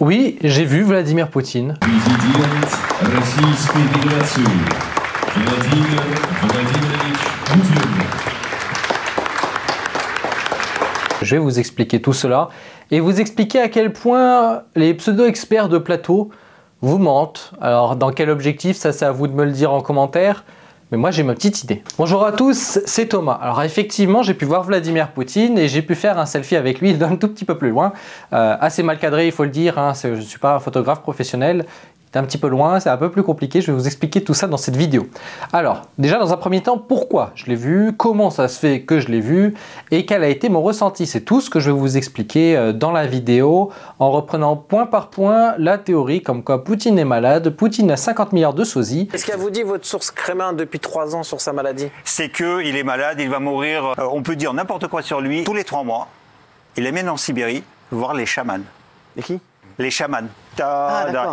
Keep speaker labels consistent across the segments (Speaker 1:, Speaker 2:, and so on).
Speaker 1: Oui, j'ai vu Vladimir Poutine. Je vais vous expliquer tout cela et vous expliquer à quel point les pseudo-experts de plateau vous mentent. Alors dans quel objectif, ça c'est à vous de me le dire en commentaire. Mais moi j'ai ma petite idée. Bonjour à tous, c'est Thomas. Alors effectivement j'ai pu voir Vladimir Poutine et j'ai pu faire un selfie avec lui d'un tout petit peu plus loin. Assez mal cadré il faut le dire, hein. Je ne suis pas un photographe professionnel. C'est un petit peu loin, c'est un peu plus compliqué, je vais vous expliquer tout ça dans cette vidéo. Alors, déjà dans un premier temps, pourquoi je l'ai vu, comment ça se fait que je l'ai vu et quel a été mon ressenti. C'est tout ce que je vais vous expliquer dans la vidéo en reprenant point par point la théorie comme quoi Poutine est malade, Poutine a 50 milliards de sosies.
Speaker 2: Qu'est-ce qu'a vous dit votre source Kremlin depuis 3 ans sur sa maladie? C'est
Speaker 3: qu'il est malade, il va mourir, on peut dire n'importe quoi sur lui, tous les 3 mois. Il amène en Sibérie voir les chamans.
Speaker 2: Et qui?
Speaker 3: Les chamans.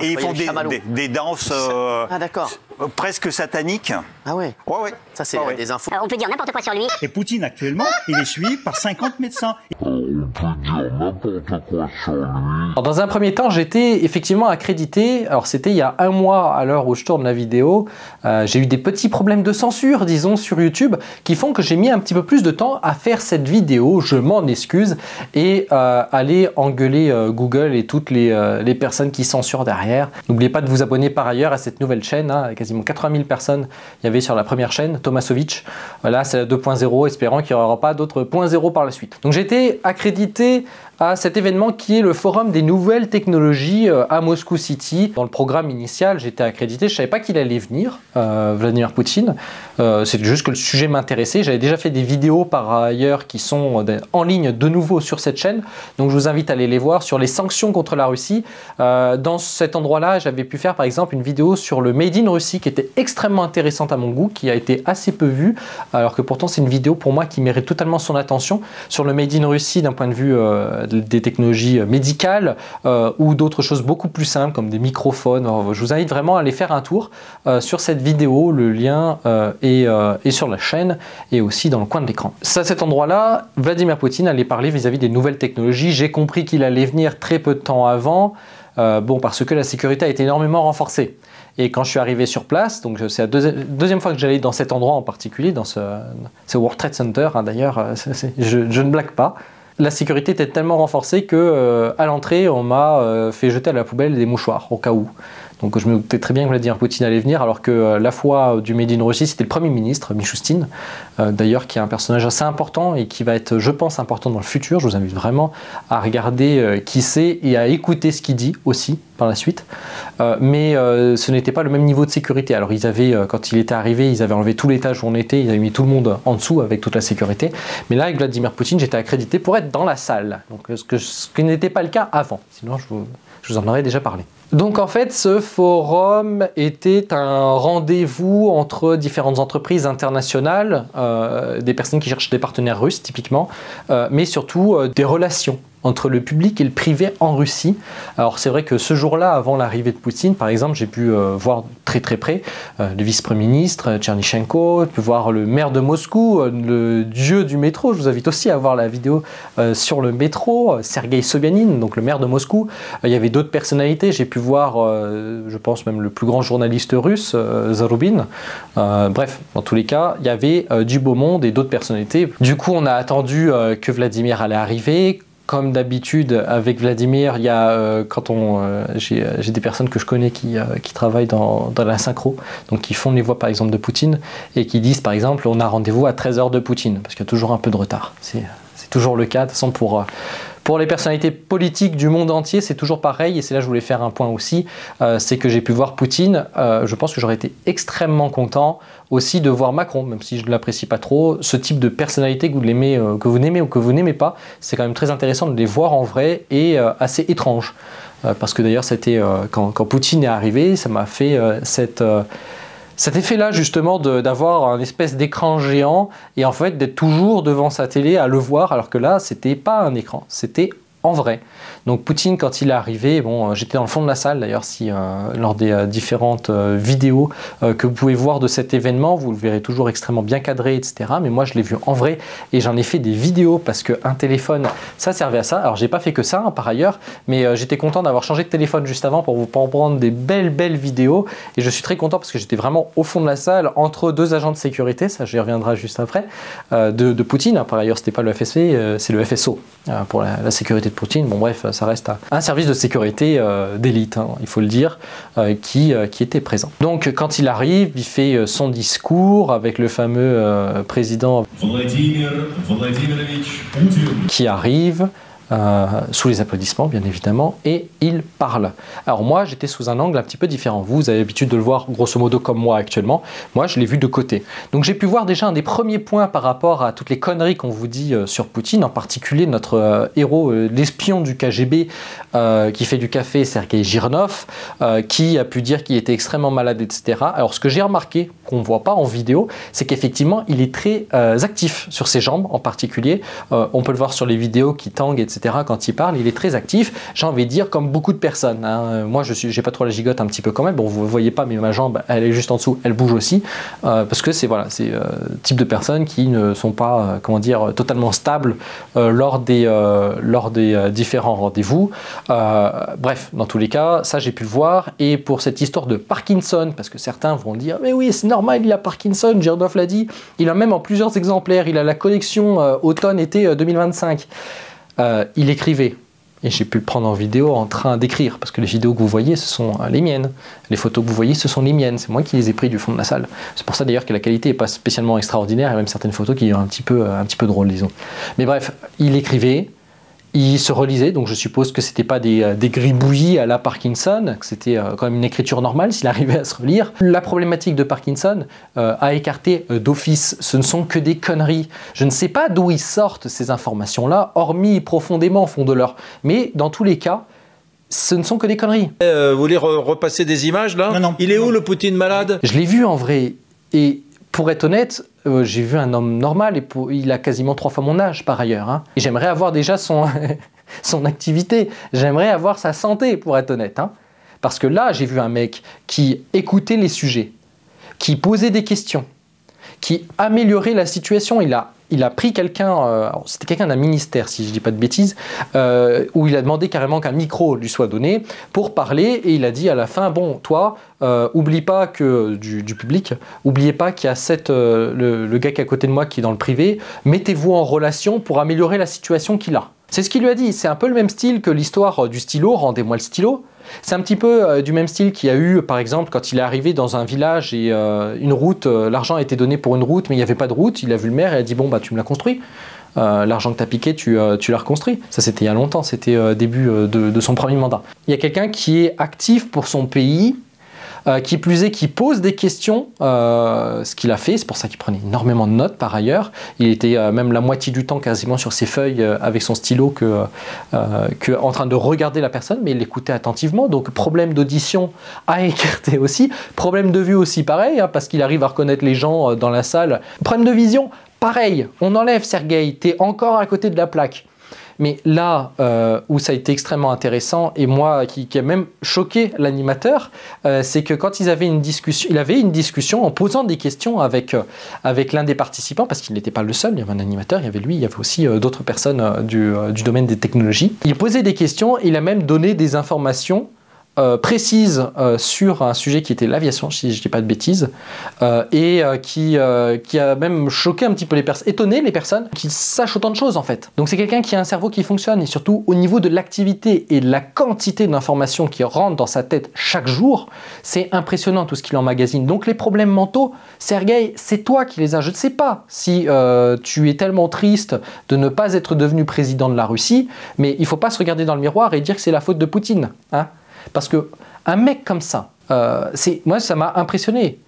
Speaker 2: Et
Speaker 3: ils font des danses presque sataniques.
Speaker 2: Ah ouais.
Speaker 3: Ouais.
Speaker 2: Ça c'est des infos.
Speaker 4: On peut dire n'importe quoi sur lui.
Speaker 5: Et Poutine actuellement, il est suivi par 50 médecins.
Speaker 6: On peut dire n'importe quoi sur lui.
Speaker 1: Alors, dans un premier temps, j'étais effectivement accrédité. Alors c'était il y a 1 mois à l'heure où je tourne la vidéo. J'ai eu des petits problèmes de censure, disons, sur YouTube, qui font que j'ai mis un petit peu plus de temps à faire cette vidéo. Je m'en excuse et aller engueuler Google et toutes les personnes qui censurent derrière. N'oubliez pas de vous abonner par ailleurs à cette nouvelle chaîne, hein, quasiment 80 000 personnes il y avait sur la première chaîne, Tomasovic. Voilà, c'est la 2.0, espérant qu'il n'y aura pas d'autres 0.0 par la suite. Donc j'ai été accrédité à cet événement qui est le forum des nouvelles technologies à Moscou City. Dans le programme initial, j'étais accrédité, je ne savais pas qu'il allait venir, Vladimir Poutine. C'est juste que le sujet m'intéressait. J'avais déjà fait des vidéos par ailleurs qui sont en ligne de nouveau sur cette chaîne. Donc je vous invite à aller les voir sur les sanctions contre la Russie. Dans cet endroit-là, j'avais pu faire par exemple une vidéo sur le Made in Russie qui était extrêmement intéressante à mon goût, qui a été assez peu vue, alors que pourtant c'est une vidéo pour moi qui mérite totalement son attention sur le Made in Russie d'un point de vue des technologies médicales ou d'autres choses beaucoup plus simples comme des microphones. Alors, je vous invite vraiment à aller faire un tour sur cette vidéo, le lien est sur la chaîne et aussi dans le coin de l'écran. C'est à cet endroit-là, Vladimir Poutine allait parler vis-à-vis des nouvelles technologies. J'ai compris qu'il allait venir très peu de temps avant, parce que la sécurité a été énormément renforcée. Et quand je suis arrivé sur place, donc c'est la deuxième fois que j'allais dans cet endroit en particulier, dans ce World Trade Center, hein, d'ailleurs, je ne blague pas. La sécurité était tellement renforcée que à l'entrée, on m'a fait jeter à la poubelle des mouchoirs au cas où. Donc je me doutais très bien que Vladimir Poutine allait venir, alors que la fois du Made in Russie, c'était le Premier ministre, Mishustin, d'ailleurs, qui est un personnage assez important et qui va être, je pense, important dans le futur. Je vous invite vraiment à regarder qui c'est et à écouter ce qu'il dit aussi par la suite. Mais ce n'était pas le même niveau de sécurité. Alors ils avaient, quand il était arrivé, ils avaient enlevé tout l'étage où on était, ils avaient mis tout le monde en dessous avec toute la sécurité. Mais là, avec Vladimir Poutine, j'étais accrédité pour être dans la salle, donc ce qui n'était pas le cas avant. Sinon, je vous en aurais déjà parlé. Donc en fait, ce forum était un rendez-vous entre différentes entreprises internationales, des personnes qui cherchent des partenaires russes typiquement, mais surtout des relations entre le public et le privé en Russie. Alors c'est vrai que ce jour-là, avant l'arrivée de Poutine, par exemple, j'ai pu voir très près le vice-premier ministre Tchernychenko, j'ai pu voir le maire de Moscou, le dieu du métro. Je vous invite aussi à voir la vidéo sur le métro, Sergueï Sobyanin, donc le maire de Moscou. Il y avait d'autres personnalités, j'ai pu voir, je pense même le plus grand journaliste russe, Zarubin. Bref, dans tous les cas, il y avait du beau monde et d'autres personnalités. Du coup, on a attendu que Vladimir allait arriver. Comme d'habitude avec Vladimir, il y a j'ai des personnes que je connais qui travaillent dans la synchro, donc qui font les voix par exemple de Poutine et qui disent par exemple on a rendez-vous à 13 h de Poutine parce qu'il y a toujours un peu de retard. C'est toujours le cas. De toute façon pour les personnalités politiques du monde entier, c'est toujours pareil, et c'est là que je voulais faire un point aussi, c'est que j'ai pu voir Poutine, je pense que j'aurais été extrêmement content aussi de voir Macron, même si je ne l'apprécie pas trop. Ce type de personnalité que vous n'aimez ou que vous n'aimez pas, c'est quand même très intéressant de les voir en vrai et assez étrange. Parce que d'ailleurs, c'était quand Poutine est arrivé, ça m'a fait cet effet-là justement d'avoir un espèce d'écran géant et en fait d'être toujours devant sa télé à le voir, alors que là, c'était pas un écran, c'était en vrai. Donc Poutine, quand il est arrivé, bon, j'étais dans le fond de la salle d'ailleurs, si lors des différentes vidéos que vous pouvez voir de cet événement, vous le verrez toujours extrêmement bien cadré, etc. Mais moi, je l'ai vu en vrai et j'en ai fait des vidéos parce qu'un téléphone, ça servait à ça. Alors, j'ai pas fait que ça, hein, par ailleurs, mais j'étais content d'avoir changé de téléphone juste avant pour vous prendre des belles vidéos. Et je suis très content parce que j'étais vraiment au fond de la salle entre deux agents de sécurité, ça j'y reviendrai juste après, de Poutine. Par ailleurs, c'était pas le FSB, c'est le FSO pour la sécurité de Poutine. Bon bref, ça reste un service de sécurité d'élite, hein, il faut le dire, qui était présent. Donc quand il arrive, il fait son discours avec le fameux président qui arrive, sous les applaudissements bien évidemment, et il parle. Alors moi j'étais sous un angle un petit peu différent, vous avez l'habitude de le voir grosso modo comme moi actuellement, moi je l'ai vu de côté. Donc j'ai pu voir déjà un des premiers points par rapport à toutes les conneries qu'on vous dit sur Poutine, en particulier notre héros, l'espion du KGB qui fait du café, Sergueï Girnov, qui a pu dire qu'il était extrêmement malade, etc. Alors ce que j'ai remarqué, qu'on ne voit pas en vidéo, c'est qu'effectivement il est très actif sur ses jambes en particulier, on peut le voir sur les vidéos qui tanguent, etc. Quand il parle, il est très actif, j'ai envie de dire comme beaucoup de personnes, hein. Moi j'ai pas trop la gigote un petit peu quand même, bon vous ne voyez pas mais ma jambe elle est juste en dessous, elle bouge aussi, parce que c'est voilà, c'est type de personnes qui ne sont pas comment dire, totalement stables lors des différents rendez-vous. Bref, dans tous les cas, ça j'ai pu le voir. Et pour cette histoire de Parkinson, parce que certains vont dire mais oui c'est normal, il a Parkinson, Girnov l'a dit, il a même en plusieurs exemplaires, il a la collection automne-été 2025. Il écrivait, et j'ai pu le prendre en vidéo en train d'écrire, parce que les vidéos que vous voyez, ce sont les miennes. Les photos que vous voyez, ce sont les miennes. C'est moi qui les ai pris du fond de la salle. C'est pour ça d'ailleurs que la qualité n'est pas spécialement extraordinaire, il y a même certaines photos qui sont un petit peu drôles, disons. Mais bref, il écrivait, il se relisait, donc je suppose que c'était pas des gribouillis à la Parkinson, que c'était quand même une écriture normale s'il arrivait à se relire. La problématique de Parkinson a écarté d'office, ce ne sont que des conneries. Je ne sais pas d'où ils sortent ces informations-là, hormis profondément au fond de leur. Mais dans tous les cas, ce ne sont que des conneries.
Speaker 4: Vous voulez repasser des images là?
Speaker 5: Non.
Speaker 4: Il est où le Poutine malade?
Speaker 1: Je l'ai vu en vrai, et pour être honnête, j'ai vu un homme normal et il a quasiment 3 fois mon âge par ailleurs. Hein. Et j'aimerais avoir déjà son activité, j'aimerais avoir sa santé pour être honnête. Hein. Parce que là, j'ai vu un mec qui écoutait les sujets, qui posait des questions, qui améliorait la situation. Il a pris quelqu'un, c'était quelqu'un d'un ministère si je ne dis pas de bêtises, où il a demandé carrément qu'un micro lui soit donné pour parler, et il a dit à la fin, bon toi, oublie pas que du public, oubliez pas qu'il y a le gars qui est à côté de moi qui est dans le privé, mettez-vous en relation pour améliorer la situation qu'il a. C'est ce qu'il lui a dit, c'est un peu le même style que l'histoire du stylo, rendez-moi le stylo. C'est un petit peu du même style qu'il y a eu, par exemple, quand il est arrivé dans un village et une route, l'argent a été donné pour une route, mais il n'y avait pas de route. Il a vu le maire et il a dit « Bon, bah, tu me l'as construit. L'argent que tu as piqué, tu l'as reconstruit. » Ça, c'était il y a longtemps, c'était début de son premier mandat. Il y a quelqu'un qui est actif pour son pays, qui plus est, qui pose des questions, ce qu'il a fait, c'est pour ça qu'il prenait énormément de notes par ailleurs. Il était même la moitié du temps quasiment sur ses feuilles avec son stylo en train de regarder la personne, mais il l'écoutait attentivement, donc problème d'audition à écarter aussi, problème de vue aussi pareil, hein, parce qu'il arrive à reconnaître les gens dans la salle. Problème de vision, pareil, on enlève Sergueï, t'es encore à côté de la plaque. Mais là où ça a été extrêmement intéressant, et moi qui a même choqué l'animateur, c'est que quand il avait une discussion en posant des questions avec l'un des participants, parce qu'il n'était pas le seul, il y avait un animateur, il y avait lui, il y avait aussi d'autres personnes du domaine des technologies. Il posait des questions, il a même donné des informations précise sur un sujet qui était l'aviation, si je ne dis pas de bêtises, et qui a même choqué un petit peu les personnes, étonné les personnes qui sachent autant de choses en fait. Donc c'est quelqu'un qui a un cerveau qui fonctionne, et surtout au niveau de l'activité et de la quantité d'informations qui rentrent dans sa tête chaque jour, c'est impressionnant tout ce qu'il emmagasine. Donc les problèmes mentaux, Sergueï, c'est toi qui les as. Je ne sais pas si tu es tellement triste de ne pas être devenu président de la Russie, mais il ne faut pas se regarder dans le miroir et dire que c'est la faute de Poutine, hein. Parce que un mec comme ça, moi ça m'a impressionné.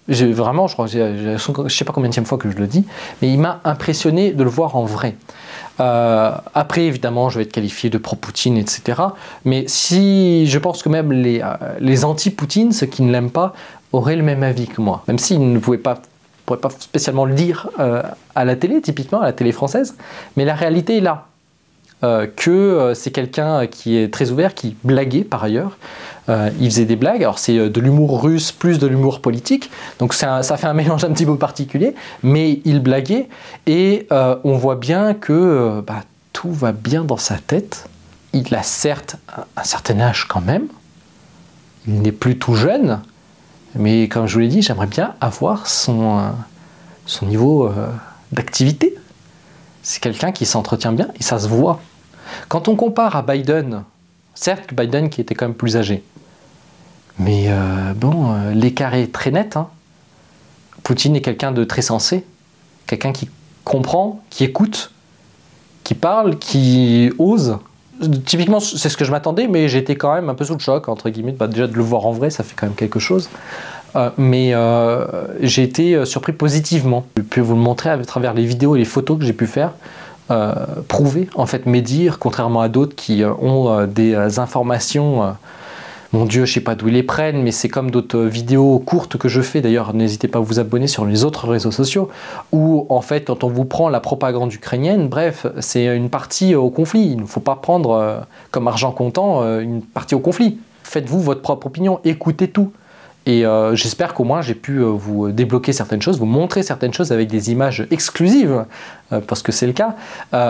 Speaker 1: Vraiment, je ne sais pas combien de fois que je le dis, mais il m'a impressionné de le voir en vrai. Après, évidemment, je vais être qualifié de pro-Poutine, etc. Mais si je pense que même les anti-Poutine, ceux qui ne l'aiment pas, auraient le même avis que moi. Même s'ils ne pourraient pas spécialement le dire à la télé, typiquement à la télé française. Mais la réalité est là. que c'est quelqu'un qui est très ouvert, qui blaguait par ailleurs. Il faisait des blagues, alors c'est de l'humour russe plus de l'humour politique, donc ça fait un mélange un petit peu particulier, mais il blaguait et on voit bien que tout va bien dans sa tête. Il a certes un certain âge quand même, il n'est plus tout jeune, mais comme je vous l'ai dit, j'aimerais bien avoir son niveau d'activité. C'est quelqu'un qui s'entretient bien et ça se voit. Quand on compare à Biden, certes Biden qui était quand même plus âgé, mais l'écart est très net. Hein. Poutine est quelqu'un de très sensé, quelqu'un qui comprend, qui écoute, qui parle, qui ose. Typiquement, c'est ce que je m'attendais, mais j'étais quand même un peu sous le choc, entre guillemets. Déjà de le voir en vrai, ça fait quand même quelque chose. Mais j'ai été surpris positivement. Je peux vous le montrer à travers les vidéos et les photos que j'ai pu faire. Prouver en fait mes dires, contrairement à d'autres qui ont des informations. Mon Dieu, je ne sais pas d'où ils les prennent, mais c'est comme d'autres vidéos courtes que je fais. D'ailleurs, n'hésitez pas à vous abonner sur les autres réseaux sociaux, où en fait, quand on vous prend la propagande ukrainienne, bref, c'est une partie au conflit. Il ne faut pas prendre comme argent comptant une partie au conflit. Faites-vous votre propre opinion, écoutez tout. Et j'espère qu'au moins j'ai pu vous débloquer certaines choses, vous montrer certaines choses avec des images exclusives, parce que c'est le cas.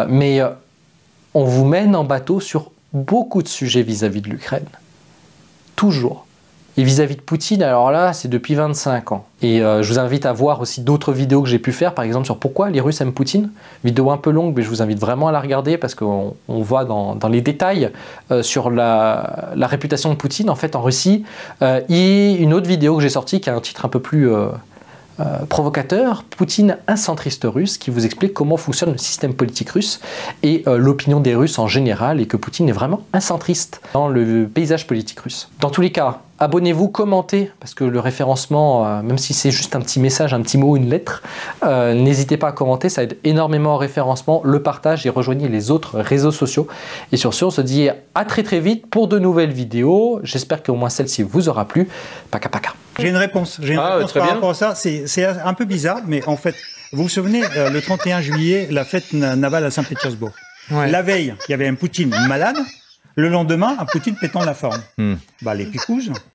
Speaker 1: Mais on vous mène en bateau sur beaucoup de sujets vis-à-vis de l'Ukraine. Toujours. Et vis-à-vis de Poutine, alors là, c'est depuis 25 ans. Et je vous invite à voir aussi d'autres vidéos que j'ai pu faire, par exemple sur pourquoi les Russes aiment Poutine. Vidéo un peu longue, mais je vous invite vraiment à la regarder parce qu'on voit dans les détails sur la réputation de Poutine en fait en Russie. Et une autre vidéo que j'ai sortie qui a un titre un peu plus provocateur, Poutine, un centriste russe, qui vous explique comment fonctionne le système politique russe et l'opinion des Russes en général, et que Poutine est vraiment un centriste dans le paysage politique russe. Dans tous les cas, abonnez-vous, commentez, parce que le référencement, même si c'est juste un petit message, un petit mot, une lettre, n'hésitez pas à commenter, ça aide énormément au référencement, le partage et rejoignez les autres réseaux sociaux. Et sur ce, on se dit à très très vite pour de nouvelles vidéos. J'espère qu'au moins celle-ci vous aura plu. Paka paka.
Speaker 5: J'ai une réponse. J'ai une réponse par rapport à ça. C'est un peu bizarre, mais en fait, vous vous souvenez, le 31 juillet, la fête navale à Saint-Pétersbourg. Ouais. La veille, il y avait un Poutine malade. Le lendemain, un Poutine pétant la forme. Les picouses,